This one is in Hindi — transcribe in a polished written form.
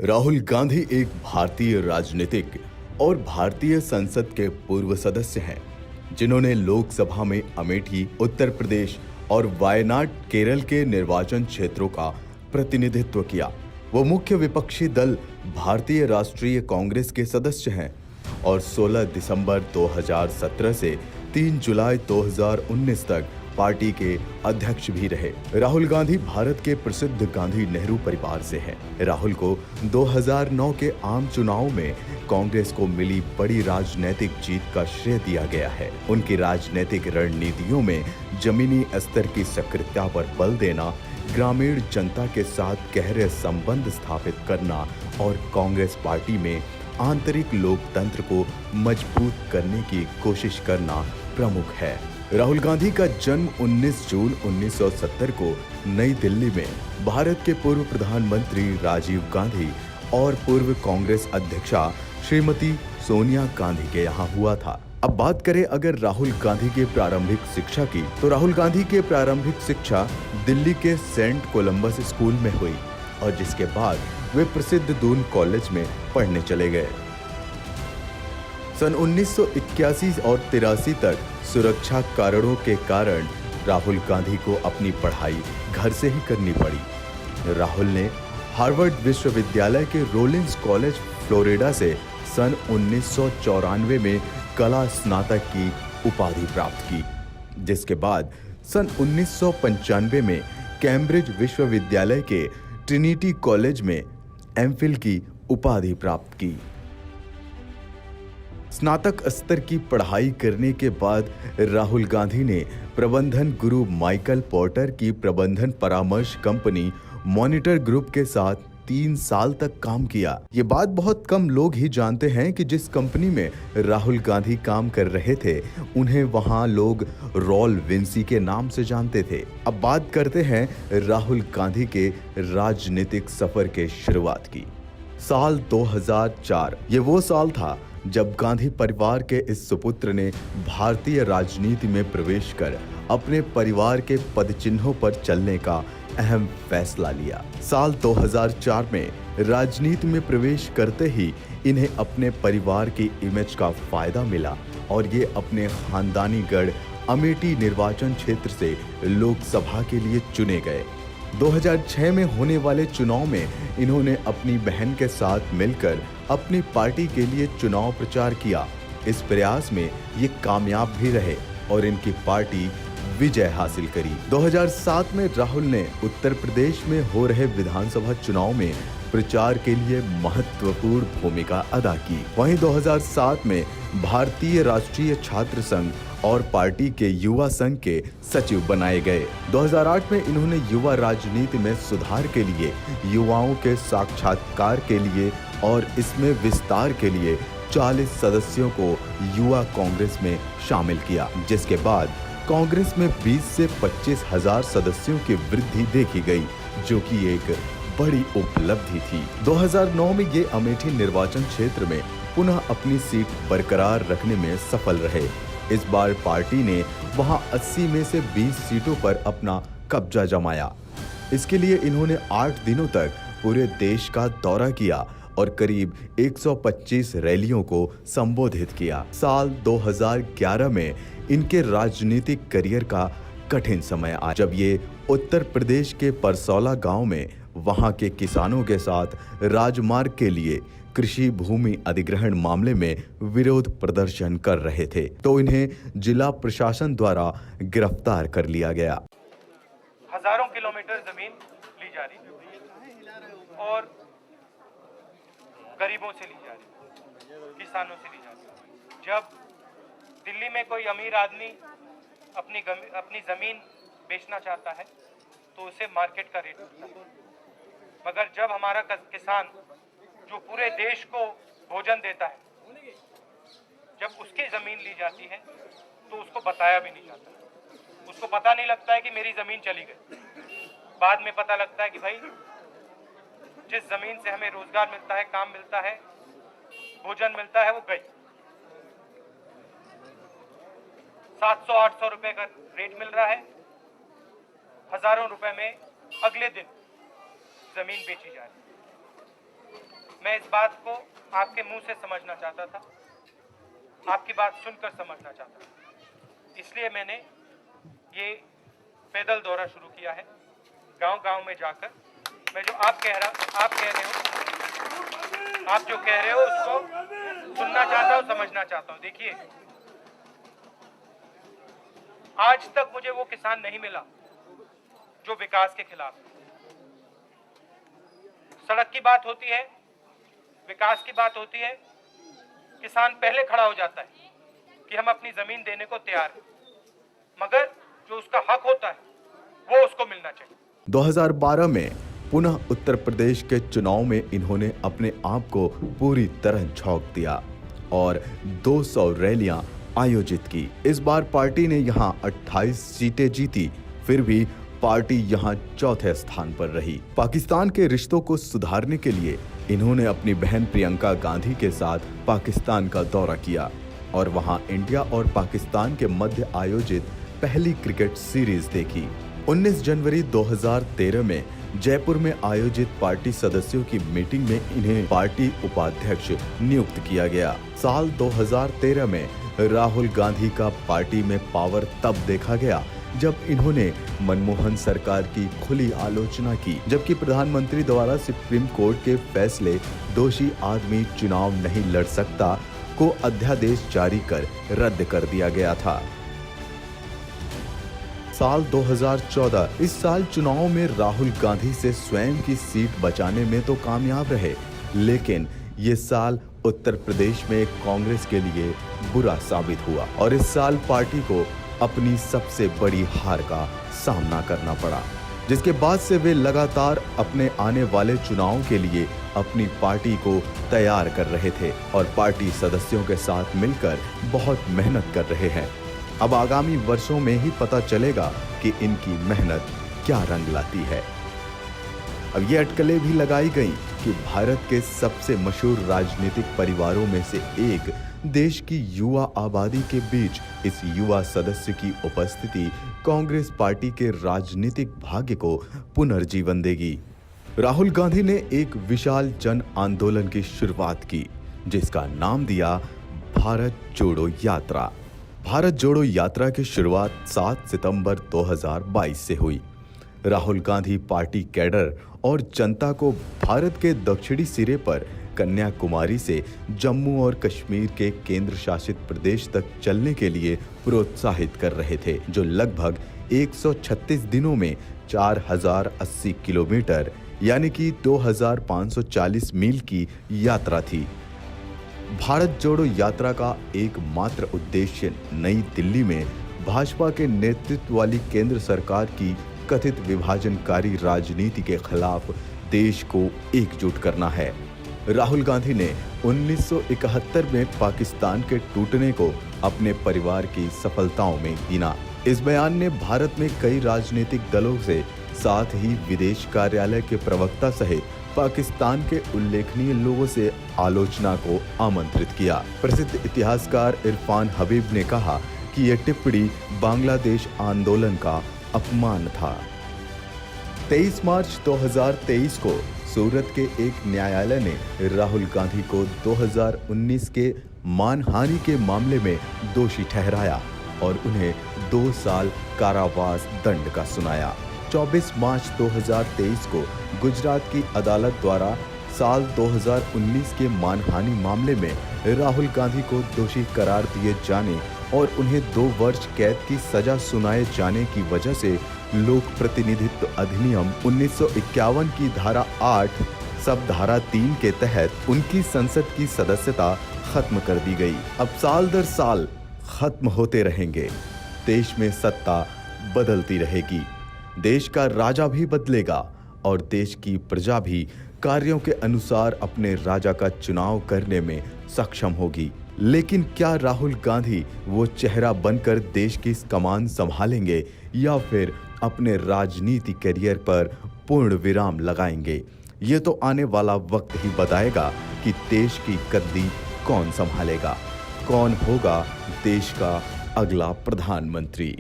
राहुल गांधी एक भारतीय राजनीतिज्ञ और भारतीय संसद के पूर्व सदस्य हैं, जिन्होंने लोकसभा में अमेठी, उत्तर प्रदेश और वायनाड, केरल के निर्वाचन क्षेत्रों का प्रतिनिधित्व किया। वो मुख्य विपक्षी दल भारतीय राष्ट्रीय कांग्रेस के सदस्य हैं और 16 दिसंबर 2017 से 3 जुलाई 2019 तक पार्टी के अध्यक्ष भी रहे। राहुल गांधी भारत के प्रसिद्ध गांधी नेहरू परिवार से हैं। राहुल को 2009 के आम चुनाव में कांग्रेस को मिली बड़ी राजनीतिक जीत का श्रेय दिया गया है। उनकी राजनीतिक रणनीतियों में जमीनी स्तर की सक्रियता पर बल देना, ग्रामीण जनता के साथ गहरे संबंध स्थापित करना और कांग्रेस पार्टी में आंतरिक लोकतंत्र को मजबूत करने की कोशिश करना प्रमुख है। राहुल गांधी का जन्म 19 जून 1970 को नई दिल्ली में भारत के पूर्व प्रधानमंत्री राजीव गांधी और पूर्व कांग्रेस अध्यक्षा श्रीमती सोनिया गांधी के यहाँ हुआ था। अब बात करें अगर राहुल गांधी के प्रारंभिक शिक्षा की, तो राहुल गांधी के प्रारंभिक शिक्षा दिल्ली के सेंट कोलंबस स्कूल में हुई और जिसके बाद वे प्रसिद्ध दून कॉलेज में पढ़ने चले गए। सन 1981 और 83 तक सुरक्षा कारणों के कारण राहुल गांधी को अपनी पढ़ाई घर से ही करनी पड़ी। राहुल ने हार्वर्ड विश्वविद्यालय के रोलिंस कॉलेज, फ्लोरिडा से सन 1994 में कला स्नातक की उपाधि प्राप्त की, जिसके बाद सन 1995 में कैम्ब्रिज विश्वविद्यालय के ट्रिनिटी कॉलेज में एमफिल की उपाधि प्राप्त की। स्नातक स्तर की पढ़ाई करने के बाद राहुल गांधी ने प्रबंधन गुरु माइकल पोर्टर की प्रबंधन परामर्श कंपनी मॉनिटर ग्रुप के साथ 3 साल तक काम किया। ये बात बहुत कम लोग ही जानते हैं कि जिस कंपनी में राहुल गांधी काम कर रहे थे, उन्हें वहां लोग रॉल विंसी के नाम से जानते थे। अब बात करते हैं राहुल गांधी के राजनीतिक सफर के शुरुआत की। साल 2004 ये वो साल था जब गांधी परिवार के इस सुपुत्र ने भारतीय राजनीति में प्रवेश कर अपने परिवार के पदचिन्हों पर चलने का अहम फैसला लिया। साल 2004 में राजनीति में प्रवेश करते ही इन्हें अपने परिवार की इमेज का फायदा मिला और ये अपने खानदानी गढ़ अमेठी निर्वाचन क्षेत्र से लोकसभा के लिए चुने गए। 2006 में होने वाले चुनाव में इन्होंने अपनी बहन के साथ मिलकर अपनी पार्टी के लिए चुनाव प्रचार किया। इस प्रयास में ये कामयाब भी रहे और इनकी पार्टी विजय हासिल करी। 2007 में राहुल ने उत्तर प्रदेश में हो रहे विधानसभा चुनाव में प्रचार के लिए महत्वपूर्ण भूमिका अदा की। वहीं 2007 में भारतीय राष्ट्रीय छात्र संघ और पार्टी के युवा संघ के सचिव बनाए गए। 2008 में इन्होंने युवा राजनीति में सुधार के लिए, युवाओं के साक्षात्कार के लिए और इसमें विस्तार के लिए 40 सदस्यों को युवा कांग्रेस में शामिल किया, जिसके बाद कांग्रेस में 20 से 25 हजार सदस्यों की वृद्धि देखी गई, जो कि एक बड़ी उपलब्धि थी। 2009 में ये अमेठी निर्वाचन क्षेत्र में पुनः अपनी सीट बरकरार रखने में सफल रहे। इस बार पार्टी ने वहां 80 में से 20 सीटों पर अपना कब्जा जमाया। इसके लिए इन्होंने 8 दिनों तक पूरे देश का दौरा किया और करीब 125 रैलियों को संबोधित किया। साल 2011 में इनके राजनीतिक करियर का कठिन समय आया, जब ये उत्तर प्रदेश के परसौला गांव में वहां के किसानों के साथ राजमार्ग के लिए कृषि भूमि अधिग्रहण मामले में विरोध प्रदर्शन कर रहे थे, तो इन्हें जिला प्रशासन द्वारा गिरफ्तार कर लिया गया। हजारों किलोमीटर जमीन ली जा रही और गरीबों से ली जा रही, किसानों से ली जा रही। जब दिल्ली में कोई अमीर आदमी अपनी जमीन बेचना चाहता है तो उसे मार्केट का रेट मिलता है, मगर जब हमारा किसान जो पूरे देश को भोजन देता है, जब उसकी जमीन ली जाती है तो उसको बताया भी नहीं जाता। उसको पता नहीं लगता है कि मेरी जमीन चली गई। बाद में पता लगता है कि भाई जिस जमीन से हमें रोजगार मिलता है, काम मिलता है, भोजन मिलता है, वो गई। 700-800 रुपए का रेट मिल रहा है, हजारों रुपए में अगले दिन जमीन बेची जा रही है। मैं इस बात को आपके मुंह से समझना चाहता था, आपकी बात सुनकर समझना चाहता था। इसलिए मैंने ये पैदल दौरा शुरू किया है, गांव-गांव में जाकर मैं जो आप कह रहे हो, आप जो कह रहे हो उसको सुनना चाहता हूँ, समझना चाहता हूँ। देखिए, आज तक मुझे वो किसान नहीं मिला जो विकास के खिलाफ। सड़क की बात होती है, विकास की बात होती है, किसान पहले खड़ा हो जाता है कि हम अपनी जमीन देने को तैयार हैं, मगर जो उसका हक होता है वो उसको मिलना चाहिए। 2012 में पुनः उत्तर प्रदेश के चुनाव में इन्होंने अपने आप को पूरी तरह झोंक दिया और 200 रैलियां आयोजित की। इस बार पार्टी ने यहां 28 सीटें जीती, फिर भी पार्टी यहां चौथे स्थान पर रही। पाकिस्तान के रिश्तों को सुधारने के लिए इन्होंने अपनी बहन प्रियंका गांधी के साथ पाकिस्तान का दौरा किया और वहां इंडिया और पाकिस्तान के मध्य आयोजित पहली क्रिकेट सीरीज देखी। 19 जनवरी 2013 में जयपुर में आयोजित पार्टी सदस्यों की मीटिंग में इन्हें पार्टी उपाध्यक्ष नियुक्त किया गया। साल 2013 में राहुल गांधी का पार्टी में पावर तब देखा गया जब इन्होंने मनमोहन सरकार की खुली आलोचना की, जबकि प्रधानमंत्री द्वारा सुप्रीम कोर्ट के फैसले दोषी आदमी चुनाव नहीं लड़ सकता को अध्यादेश जारी कर रद्द कर दिया गया था। साल 2014 इस साल चुनाव में राहुल गांधी से स्वयं की सीट बचाने में तो कामयाब रहे, लेकिन ये साल उत्तर प्रदेश में कांग्रेस के लिए बुरा साबित हुआ और इस साल पार्टी को अपनी सबसे बड़ी हार का सामना करना पड़ा, जिसके बाद से वे लगातार अपने आने वाले चुनाव के लिए अपनी पार्टी को तैयार कर रहे थे और पार्टी सदस्यों के साथ मिलकर बहुत मेहनत कर रहे हैं। अब आगामी वर्षों में ही पता चलेगा कि इनकी मेहनत क्या रंग लाती है। अब ये अटकलें भी लगाई गई कि भारत के सबसे मशहूर राजनीतिक परिवारों में से एक देश की युवा आबादी के बीच इस युवा सदस्य की उपस्थिति कांग्रेस पार्टी के राजनीतिक भाग्य को पुनर्जीवन देगी। राहुल गांधी ने एक विशाल जन आंदोलन की शुरुआत की, जिसका नाम दिया भारत जोड़ो यात्रा। भारत जोड़ो यात्रा की शुरुआत 7 सितंबर 2022 से हुई। राहुल गांधी पार्टी कैडर और जनता को भारत के दक्षिणी सिरे पर कन्याकुमारी से जम्मू और कश्मीर के केंद्र शासित प्रदेश तक चलने के लिए प्रोत्साहित कर रहे थे, जो लगभग 136 दिनों में 4080 किलोमीटर यानी कि 2540 मील की यात्रा थी। भारत जोड़ो यात्रा का एकमात्र उद्देश्य नई दिल्ली में भाजपा के नेतृत्व वाली केंद्र सरकार की कथित विभाजनकारी राजनीति के खिलाफ देश को एकजुट करना है। राहुल गांधी ने 1971 में पाकिस्तान के टूटने को अपने परिवार की सफलताओं में गिना। इस बयान ने भारत में कई राजनीतिक दलों से साथ ही विदेश कार्यालय के प्रवक्ता सहित पाकिस्तान के उल्लेखनीय लोगों से आलोचना को आमंत्रित किया। प्रसिद्ध इतिहासकार इरफान हबीब ने कहा कि यह टिप्पणी बांग्लादेश आंदोलन का अपमान था। 23 मार्च 2023 को सूरत के एक न्यायालय ने राहुल गांधी को 2019 के मानहानि के मामले में दोषी ठहराया और उन्हें 2 साल कारावास दंड का सुनाया। 24 मार्च 2023 को गुजरात की अदालत द्वारा साल 2019 के मानहानि मामले में राहुल गांधी को दोषी करार दिए जाने और उन्हें 2 वर्ष कैद की सजा सुनाए जाने की वजह से लोक प्रतिनिधित्व अधिनियम 1951 की धारा 8 सब धारा 3 के तहत उनकी संसद की सदस्यता खत्म कर दी गई। अब साल दर साल खत्म होते रहेंगे, देश में सत्ता बदलती रहेगी, देश का राजा भी बदलेगा और देश की प्रजा भी कार्यों के अनुसार अपने राजा का चुनाव करने में सक्षम होगी। लेकिन क्या राहुल गांधी वो चेहरा बनकर देश की कमान संभालेंगे या फिर अपने राजनीति करियर पर पूर्ण विराम लगाएंगे? ये तो आने वाला वक्त ही बताएगा कि देश की गद्दी कौन संभालेगा, कौन होगा देश का अगला प्रधानमंत्री।